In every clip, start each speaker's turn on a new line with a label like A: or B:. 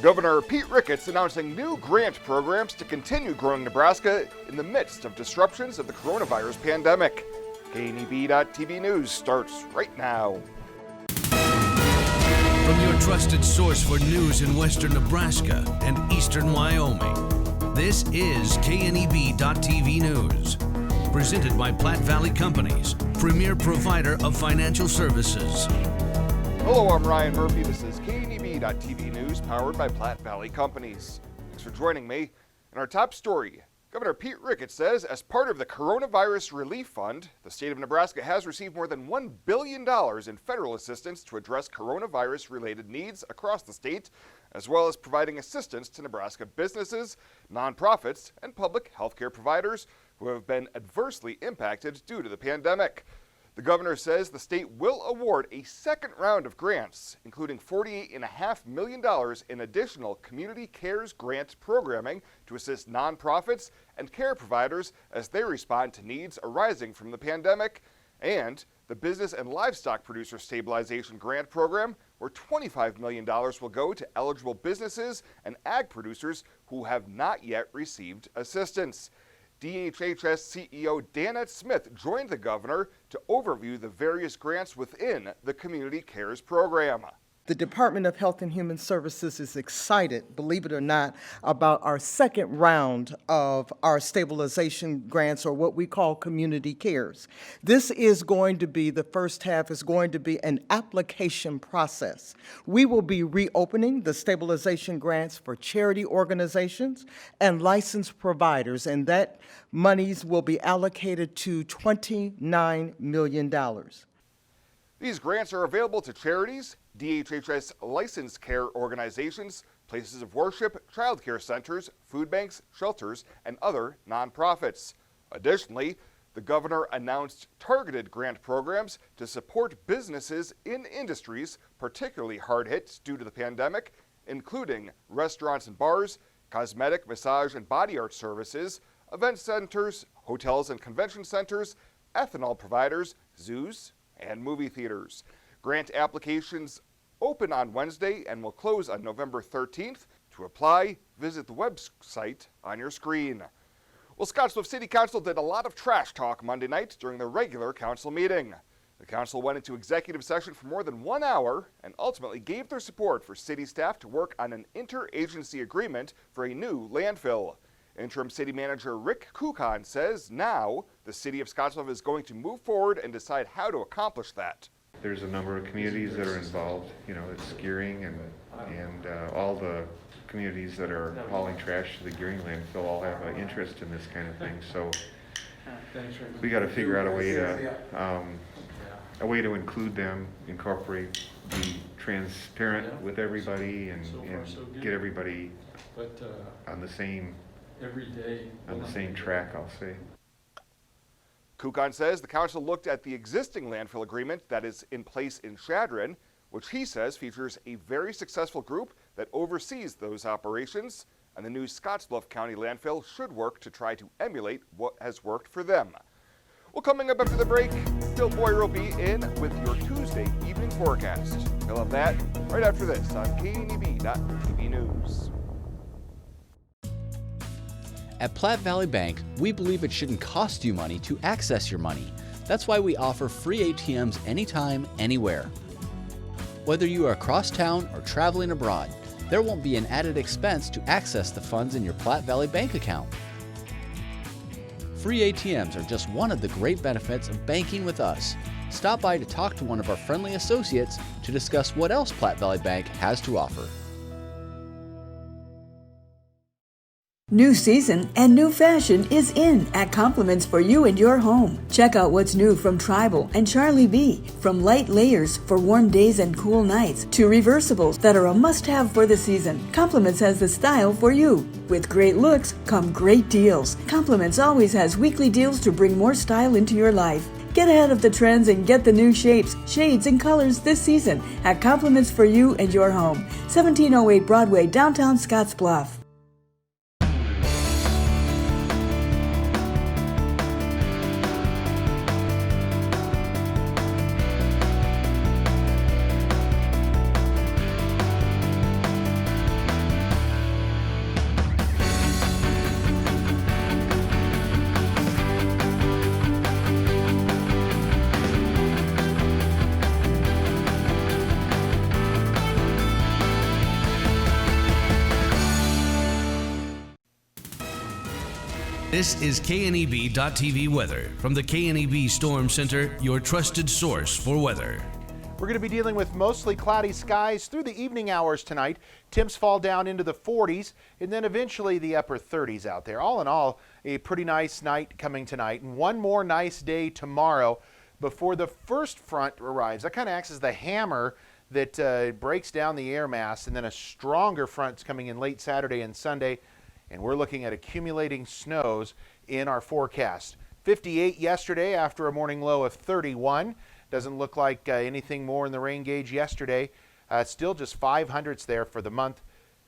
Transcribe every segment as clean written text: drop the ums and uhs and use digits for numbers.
A: Governor Pete Ricketts announcing new grant programs to continue growing Nebraska in the midst of disruptions of the coronavirus pandemic. KNEB.TV News starts right now.
B: From your trusted source for news in western Nebraska and eastern Wyoming, this is KNEB.TV News. Presented by Platte Valley Companies, premier provider of financial services.
A: Hello, I'm Ryan Murphy. This is KNEB.TV News, powered by Platte Valley Companies. Thanks for joining me. In our top story, Governor Pete Ricketts says as part of the Coronavirus Relief Fund, the state of Nebraska has received more than $1 billion in federal assistance to address coronavirus-related needs across the state, as well as providing assistance to Nebraska businesses, nonprofits, and public healthcare providers who have been adversely impacted due to the pandemic. The governor says the state will award a second round of grants, including $48.5 million in additional Community Cares grant programming to assist nonprofits and care providers as they respond to needs arising from the pandemic, and the Business and Livestock Producer Stabilization Grant Program, where $25 million will go to eligible businesses and ag producers who have not yet received assistance. DHHS CEO Danette Smith joined the governor to overview the various grants within the Community Cares program.
C: The Department of Health and Human Services is excited, believe it or not, about our second round of our stabilization grants, or what we call Community Cares. This is going to be, the first half is going to be an application process. We will be reopening the stabilization grants for charity organizations and licensed providers, and that monies will be allocated to $29 million.
A: These grants are available to charities, DHHS licensed care organizations, places of worship, child care centers, food banks, shelters, and other nonprofits. Additionally, the governor announced targeted grant programs to support businesses in industries particularly hard hit due to the pandemic, including restaurants and bars, cosmetic, massage, and body art services, event centers, hotels and convention centers, ethanol providers, zoos, and movie theaters. Grant applications open on Wednesday and will close on November 13th. To apply, visit the website on your screen. Well, Scottsbluff City Council did a lot of trash talk Monday night during the regular council meeting. The council went into executive session for more than 1 hour and ultimately gave their support for city staff to work on an interagency agreement for a new landfill. Interim City Manager Rick Kukan says now the City of Scottsbluff is going to move forward and decide how to accomplish that.
D: There's a number of communities that are involved. You know, it's Gearing and all the communities that are hauling trash to the Gearing landfill all have an interest in this kind of thing. So we got to figure out a way to include them, incorporate, be transparent with everybody, and get everybody on the same track, I'll say.
A: Kukan says the council looked at the existing landfill agreement that is in place in Chadron, which he says features a very successful group that oversees those operations, and the new Scottsbluff County landfill should work to try to emulate what has worked for them. Well, coming up after the break, Bill Boyer will be in with your Tuesday evening forecast. He'll have that right after this on KNEB.TV News.
E: At Platte Valley Bank, we believe it shouldn't cost you money to access your money. That's why we offer free ATMs anytime, anywhere. Whether you are across town or traveling abroad, there won't be an added expense to access the funds in your Platte Valley Bank account. Free ATMs are just one of the great benefits of banking with us. Stop by to talk to one of our friendly associates to discuss what else Platte Valley Bank has to offer.
F: New season and new fashion is in at Compliments for you and your home. Check out what's new from Tribal and Charlie B. From light layers for warm days and cool nights to reversibles that are a must-have for the season. Compliments has the style for you. With great looks come great deals. Compliments always has weekly deals to bring more style into your life. Get ahead of the trends and get the new shapes, shades, and colors this season at Compliments for you and your home. 1708 Broadway, downtown Scottsbluff.
B: This is KNEB.TV weather from the KNEB Storm Center, your trusted source for weather.
G: We're going to be dealing with mostly cloudy skies through the evening hours tonight. Temps fall down into the 40s and then eventually the upper 30s out there. All in all, a pretty nice night coming tonight and one more nice day tomorrow before the first front arrives. That kind of acts as the hammer that breaks down the air mass, and then a stronger front's coming in late Saturday and Sunday, and we're looking at accumulating snows in our forecast. 58 yesterday after a morning low of 31. Doesn't look like anything more in the rain gauge yesterday. Still just 500ths there for the month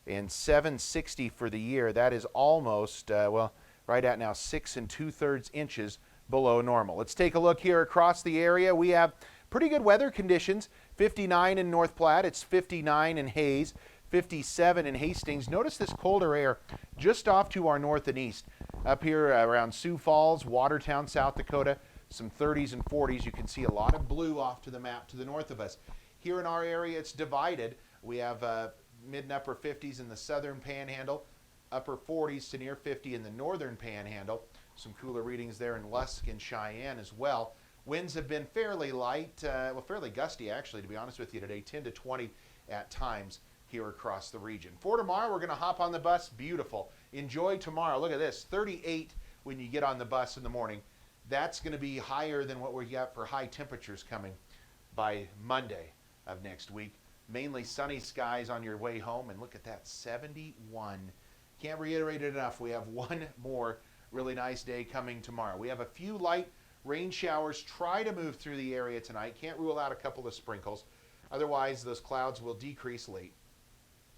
G: and 760 for the year. That is almost, right at now 6 2/3 inches below normal. Let's take a look here across the area. We have pretty good weather conditions. 59 in North Platte. It's 59 in Hayes. 57 in Hastings. Notice this colder air just off to our north and east. Up here around Sioux Falls, Watertown, South Dakota. Some 30s and 40s. You can see a lot of blue off to the map to the north of us. Here in our area, it's divided. We have mid and upper 50s in the southern panhandle, upper 40s to near 50 in the northern panhandle. Some cooler readings there in Lusk and Cheyenne as well. Winds have been fairly light, fairly gusty actually, to be honest with you today, 10 to 20 at times here across the region. For tomorrow, we're going to hop on the bus. Beautiful. Enjoy tomorrow. Look at this, 38 when you get on the bus in the morning. That's going to be higher than what we got for high temperatures coming by Monday of next week. Mainly sunny skies on your way home, and look at that, 71. Can't reiterate it enough. We have one more really nice day coming tomorrow. We have a few light rain showers try to move through the area tonight. Can't rule out a couple of sprinkles. Otherwise, those clouds will decrease late.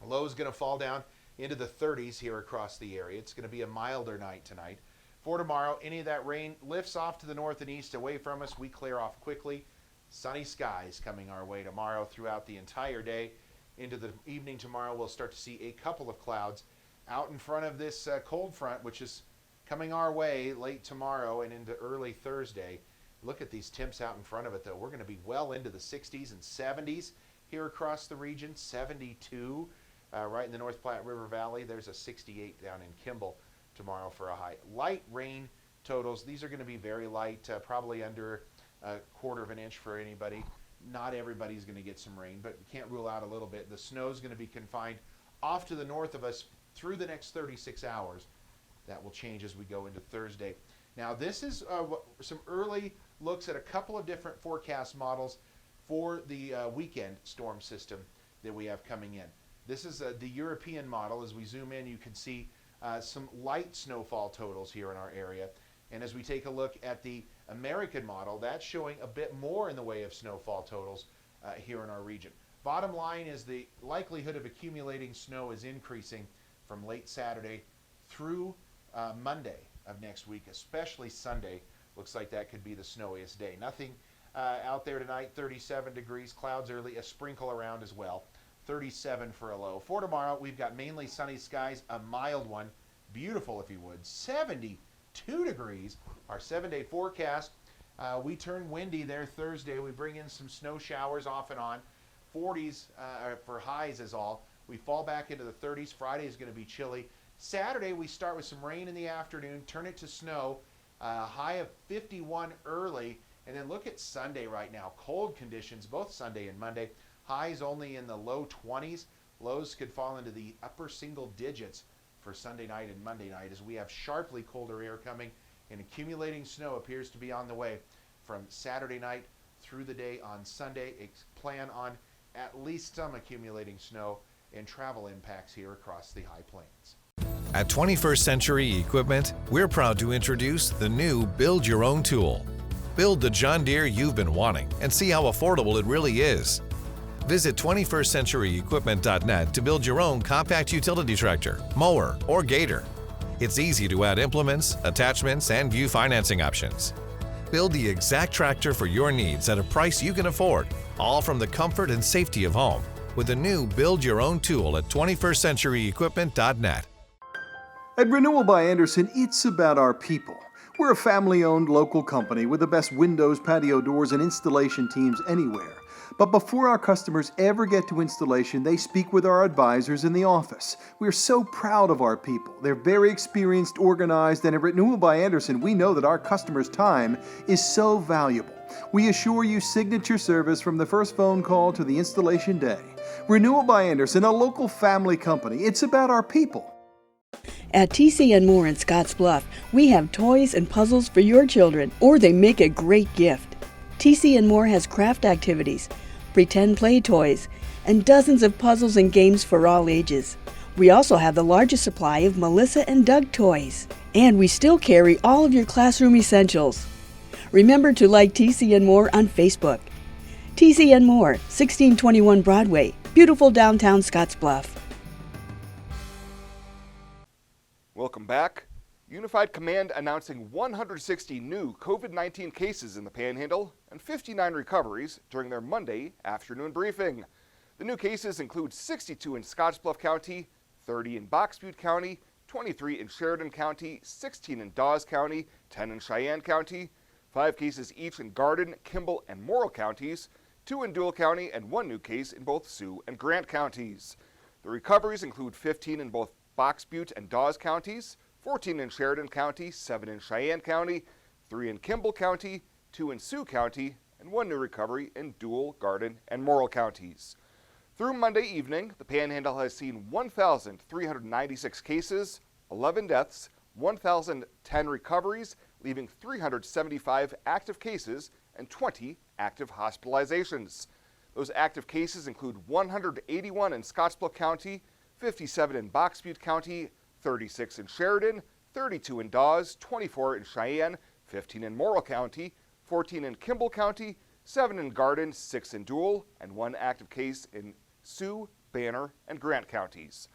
G: Low is going to fall down into the 30s here across the area. It's going to be a milder night tonight. For tomorrow, any of that rain lifts off to the north and east away from us. We clear off quickly. Sunny skies coming our way tomorrow throughout the entire day. Into the evening tomorrow, we'll start to see a couple of clouds out in front of this cold front, which is coming our way late tomorrow and into early Thursday. Look at these temps out in front of it, though. We're going to be well into the 60s and 70s here across the region. 72 right in the North Platte River Valley. There's a 68 down in Kimball tomorrow for a high. Light rain totals. These are going to be very light, probably under a quarter of an inch for anybody. Not everybody's going to get some rain, but we can't rule out a little bit. The snow's going to be confined off to the north of us through the next 36 hours. That will change as we go into Thursday. Now, this is some early looks at a couple of different forecast models for the weekend storm system that we have coming in. This is the European model. As we zoom in, you can see some light snowfall totals here in our area. And as we take a look at the American model, that's showing a bit more in the way of snowfall totals here in our region. Bottom line is the likelihood of accumulating snow is increasing from late Saturday through Monday of next week, especially Sunday. Looks like that could be the snowiest day. Nothing out there tonight, 37 degrees, clouds early, a sprinkle around as well. 37 for a low. For tomorrow, we've got mainly sunny skies, a mild one, beautiful if you would, 72 degrees. Our 7-day forecast, we turn windy there Thursday. We bring in some snow showers off and on. 40s for highs is all. We fall back into the 30s. Friday is going to be chilly. Saturday, we start with some rain in the afternoon, turn it to snow, high of 51 early, and then look at Sunday right now. Cold conditions, both Sunday and Monday. Highs only in the low 20s. Lows could fall into the upper single digits for Sunday night and Monday night as we have sharply colder air coming, and accumulating snow appears to be on the way from Saturday night through the day on Sunday. Plan on at least some accumulating snow and travel impacts here across the high plains.
H: At 21st Century Equipment, we're proud to introduce the new Build Your Own tool. Build the John Deere you've been wanting and see how affordable it really is. Visit 21stcenturyequipment.net to build your own compact utility tractor, mower, or gator. It's easy to add implements, attachments, and view financing options. Build the exact tractor for your needs at a price you can afford, all from the comfort and safety of home, with the new Build Your Own tool at 21stcenturyequipment.net.
I: At Renewal by Andersen, it's about our people. We're a family-owned local company with the best windows, patio doors, and installation teams anywhere. But before our customers ever get to installation, they speak with our advisors in the office. We're so proud of our people. They're very experienced, organized, and at Renewal by Andersen, we know that our customers' time is so valuable. We assure you signature service from the first phone call to the installation day. Renewal by Andersen, a local family company. It's about our people.
F: At TC & More in Scottsbluff, we have toys and puzzles for your children, or they make a great gift. TC & More has craft activities, pretend play toys, and dozens of puzzles and games for all ages. We also have the largest supply of Melissa and Doug toys. And we still carry all of your classroom essentials. Remember to like TC & More on Facebook. TC & More, 1621 Broadway, beautiful downtown Scottsbluff.
A: Welcome back. Unified Command announcing 160 new COVID-19 cases in the Panhandle and 59 recoveries during their Monday afternoon briefing. The new cases include 62 in Scottsbluff County, 30 in Box Butte County, 23 in Sheridan County, 16 in Dawes County, 10 in Cheyenne County, 5 cases each in Garden, Kimball, and Morrill counties, 2 in Dual County, and 1 new case in both Sioux and Grant counties. The recoveries include 15 in both Box Butte and Dawes counties, 14 in Sheridan County, 7 in Cheyenne County, 3 in Kimball County, 2 in Sioux County, and 1 new recovery in Dual, Garden, and Morrill counties. Through Monday evening, the Panhandle has seen 1,396 cases, 11 deaths, 1,010 recoveries, leaving 375 active cases and 20 active hospitalizations. Those active cases include 181 in Scottsbluff County, 57 in Box Butte County, 36 in Sheridan, 32 in Dawes, 24 in Cheyenne, 15 in Morrill County, 14 in Kimball County, 7 in Garden, 6 in Dual, and 1 active case in Sioux, Banner, and Grant counties.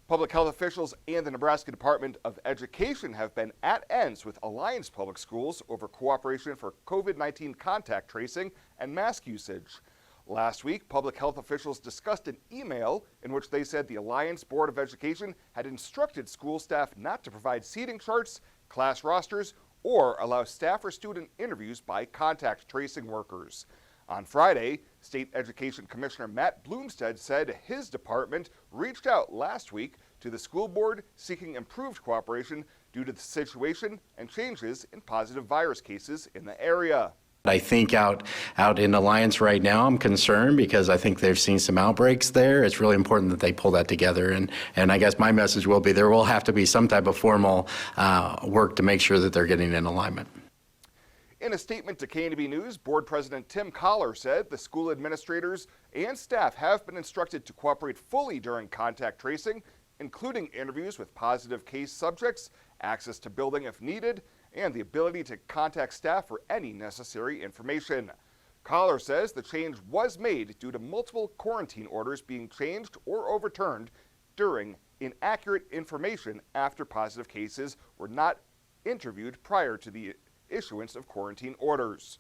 A: Public health officials and the Nebraska Department of Education have been at ends with Alliance Public Schools over cooperation for COVID-19 contact tracing and mask usage. Last week, public health officials discussed an email in which they said the Alliance Board of Education had instructed school staff not to provide seating charts, class rosters, or allow staff or student interviews by contact tracing workers. On Friday, State Education Commissioner Matt Bloomstead said his department reached out last week to the school board seeking improved cooperation due to the situation and changes in positive virus cases in the area.
J: I think out in Alliance right now, I'm concerned because I think they've seen some outbreaks there. It's really important that they pull that together. And I guess my message will be there will have to be some type of formal work to make sure that they're getting in alignment.
A: In a statement to KNB News, Board President Tim Collar said the school administrators and staff have been instructed to cooperate fully during contact tracing, including interviews with positive case subjects, access to building if needed, and the ability to contact staff for any necessary information. Collar says the change was made due to multiple quarantine orders being changed or overturned during inaccurate information after positive cases were not interviewed prior to the issuance of quarantine orders.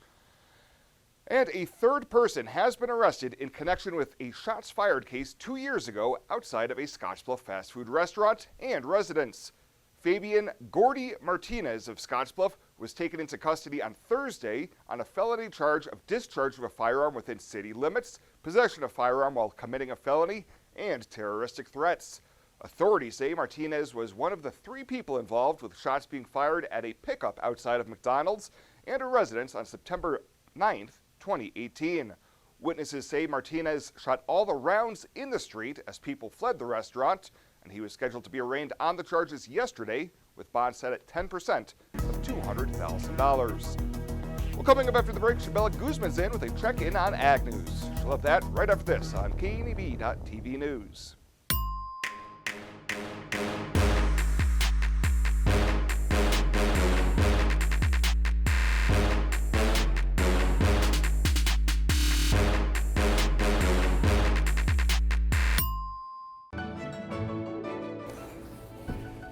A: And a third person has been arrested in connection with a shots fired case 2 years ago outside of a Scottsbluff fast food restaurant and residence. Fabian Gordy Martinez of Scottsbluff was taken into custody on Thursday on a felony charge of discharge of a firearm within city limits, possession of a firearm while committing a felony, and terroristic threats. Authorities say Martinez was one of the 3 people involved with shots being fired at a pickup outside of McDonald's and a residence on September 9th, 2018. Witnesses say Martinez shot all the rounds in the street as people fled the restaurant, and he was scheduled to be arraigned on the charges yesterday with bond set at 10% of $200,000. Well, coming up after the break, Chabella Guzman's in with a check-in on Ag News. She'll have that right after this on KNB.TV News.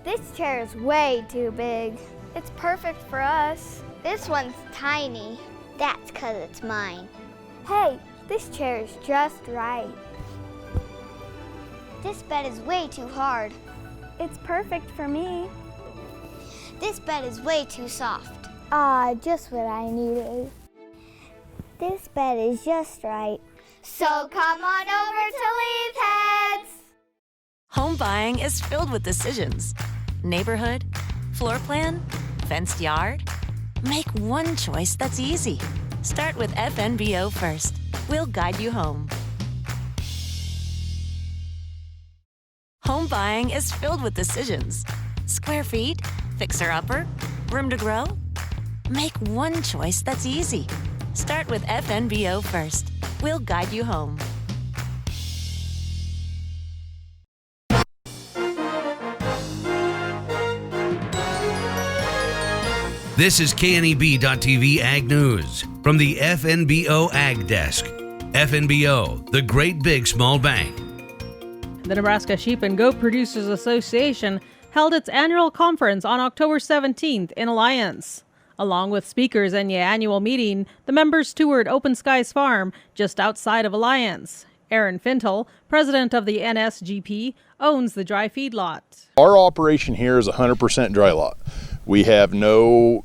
K: This chair is way too big. It's perfect for us. This one's tiny. That's 'cause it's mine. Hey, this chair is just right. This bed is way too hard. It's perfect for me. This bed is way too soft. Just what I needed. This bed is just right. So come on over to Leaf Heads.
L: Home buying is filled with decisions. Neighborhood, floor plan, fenced yard. Make one choice that's easy. Start with FNBO first. We'll guide you home. Home buying is filled with decisions. Square feet, fixer-upper, room to grow. Make one choice that's easy. Start with FNBO first. We'll guide you home.
B: This is KNEB.TV Ag News from the FNBO Ag Desk. FNBO, the great big small bank.
M: The Nebraska Sheep and Goat Producers Association held its annual conference on October 17th in Alliance. Along with speakers and the annual meeting, the members toured Open Skies Farm just outside of Alliance. Aaron Fintel, president of the NSGP, owns the dry feed lot.
N: Our operation here is 100% dry lot. We have no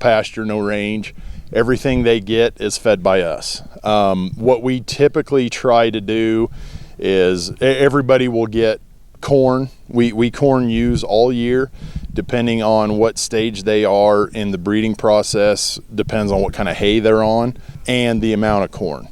N: pasture, no range. Everything they get is fed by us. What we typically try to do is everybody will get corn. We corn use all year, depending on what stage they are in the breeding process, depends on what kind of hay they're on, and the amount of corn.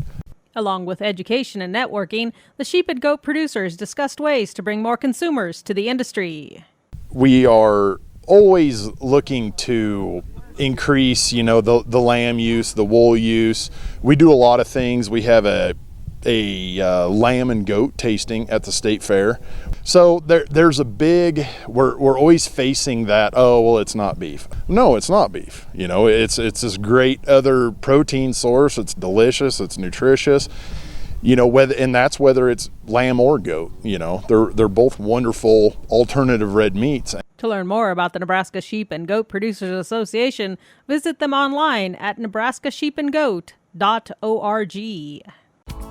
M: Along with education and networking, the sheep and goat producers discussed ways to bring more consumers to the industry.
N: We are always looking to increase, the lamb use, the wool use. We do a lot of things. We have a lamb and goat tasting at the state fair. So there's a big, we're always facing that, it's not beef. No, it's not beef. It's this great other protein source. It's delicious, it's nutritious. Whether it's lamb or goat, they're both wonderful alternative red meats.
M: To learn more about the Nebraska Sheep and Goat Producers Association, visit them online at nebraskasheepandgoat.org.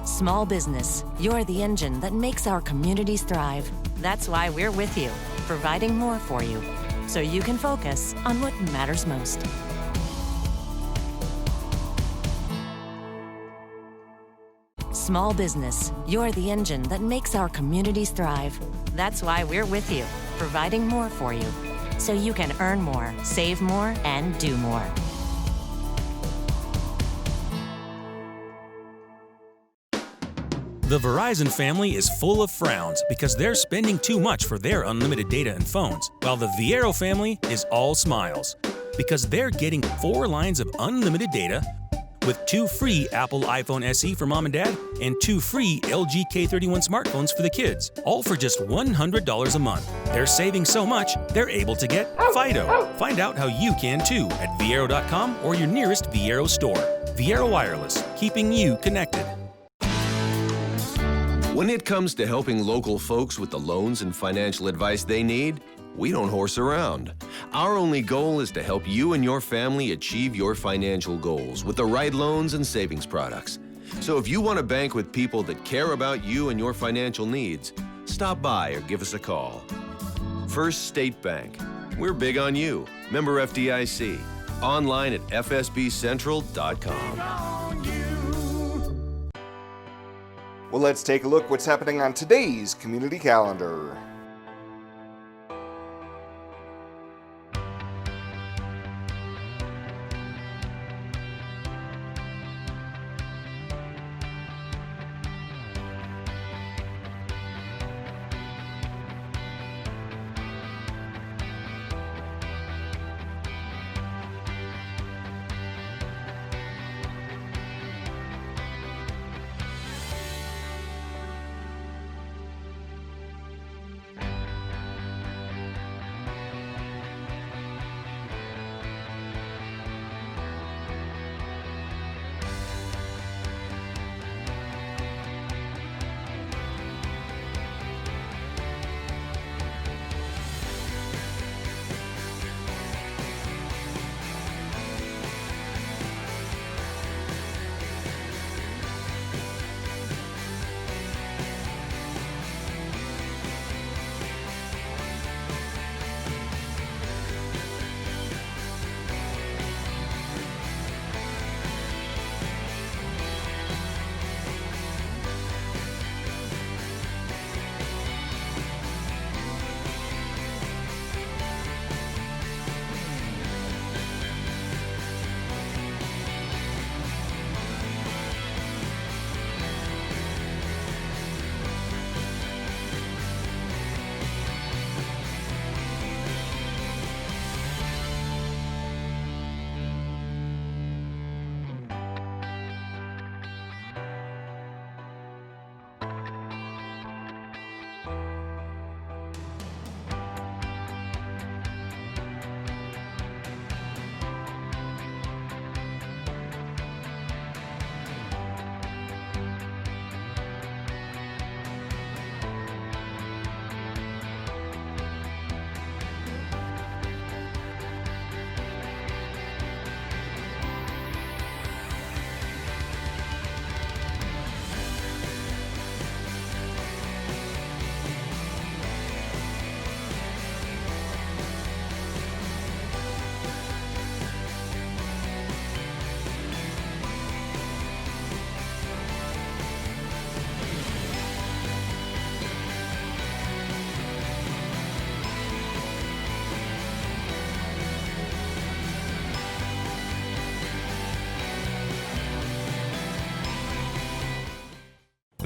L: Small business, you're the engine that makes our communities thrive. That's why we're with you, providing more for you, so you can focus on what matters most. Small business, you're the engine that makes our communities thrive. That's why we're with you, providing more for you, so you can earn more, save more, and do more.
O: The Verizon family is full of frowns because they're spending too much for their unlimited data and phones, while the Viero family is all smiles because they're getting 4 lines of unlimited data with 2 free Apple iPhone SE for mom and dad and 2 free LG K31 smartphones for the kids, all for just $100 a month. They're saving so much, they're able to get Fido. Find out how you can too at Viero.com or your nearest Viero store. Viero Wireless, keeping you connected.
P: When it comes to helping local folks with the loans and financial advice they need, we don't horse around. Our only goal is to help you and your family achieve your financial goals with the right loans and savings products. So if you want to bank with people that care about you and your financial needs, stop by or give us a call. First State Bank. We're big on you. Member FDIC. Online at fsbcentral.com.
A: Well, let's take a look what's happening on today's community calendar.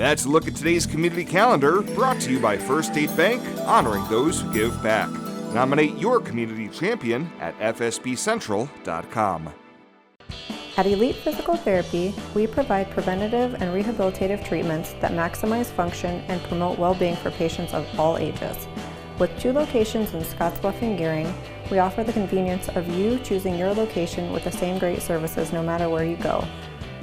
A: That's a look at today's community calendar, brought to you by First State Bank, honoring those who give back. Nominate your community champion at fsbcentral.com.
Q: At Elite Physical Therapy, we provide preventative and rehabilitative treatments that maximize function and promote well-being for patients of all ages. With 2 locations in Scottsbluff and Gearing, we offer the convenience of you choosing your location with the same great services no matter where you go.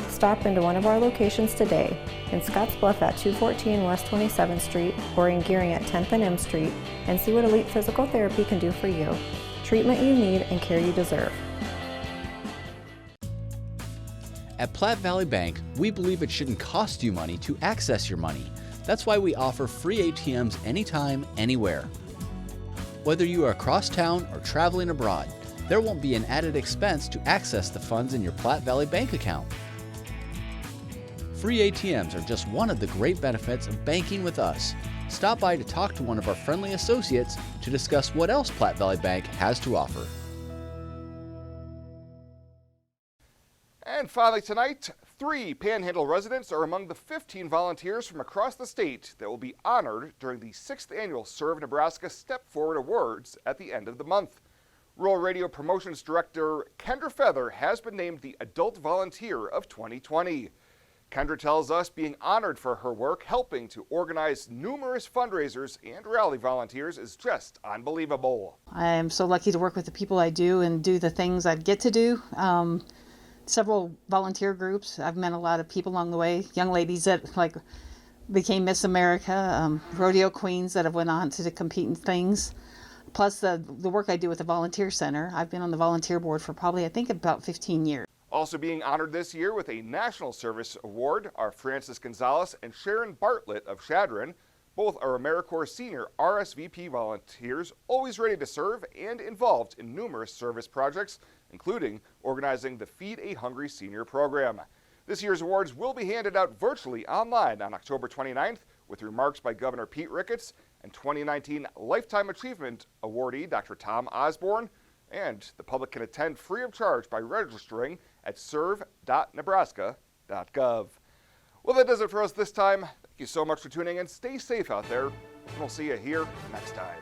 Q: Stop into one of our locations today, in Scottsbluff at 214 West 27th Street or in Gearing at 10th and M Street, and see what Elite Physical Therapy can do for you. Treatment you need and care you deserve.
E: At Platte Valley Bank, we believe it shouldn't cost you money to access your money. That's why we offer free ATMs anytime, anywhere. Whether you are across town or traveling abroad, there won't be an added expense to access the funds in your Platte Valley Bank account. Free ATMs are just one of the great benefits of banking with us. Stop by to talk to one of our friendly associates to discuss what else Platte Valley Bank has to offer.
A: And finally tonight, 3 Panhandle residents are among the 15 volunteers from across the state that will be honored during the 6th annual ServeNebraska Step Forward Awards at the end of the month. Rural Radio Promotions Director Kendra Feather has been named the Adult Volunteer of 2020. Kendra tells us being honored for her work helping to organize numerous fundraisers and rally volunteers is just unbelievable.
R: I am so lucky to work with the people I do and do the things I get to do. Several volunteer groups. I've met a lot of people along the way, young ladies that became Miss America, rodeo queens that have went on to compete in things. Plus the work I do with the volunteer center. I've been on the volunteer board for probably, I think, about 15 years.
A: Also being honored this year with a National Service Award are Francis Gonzalez and Sharon Bartlett of Chadron. Both are AmeriCorps Senior RSVP volunteers, always ready to serve and involved in numerous service projects, including organizing the Feed a Hungry Senior program. This year's awards will be handed out virtually online on October 29th with remarks by Governor Pete Ricketts and 2019 Lifetime Achievement awardee Dr. Tom Osborne. And the public can attend free of charge by registering at serve.nebraska.gov. Well, that does it for us this time. Thank you so much for tuning in. Stay safe out there, and we'll see you here next time.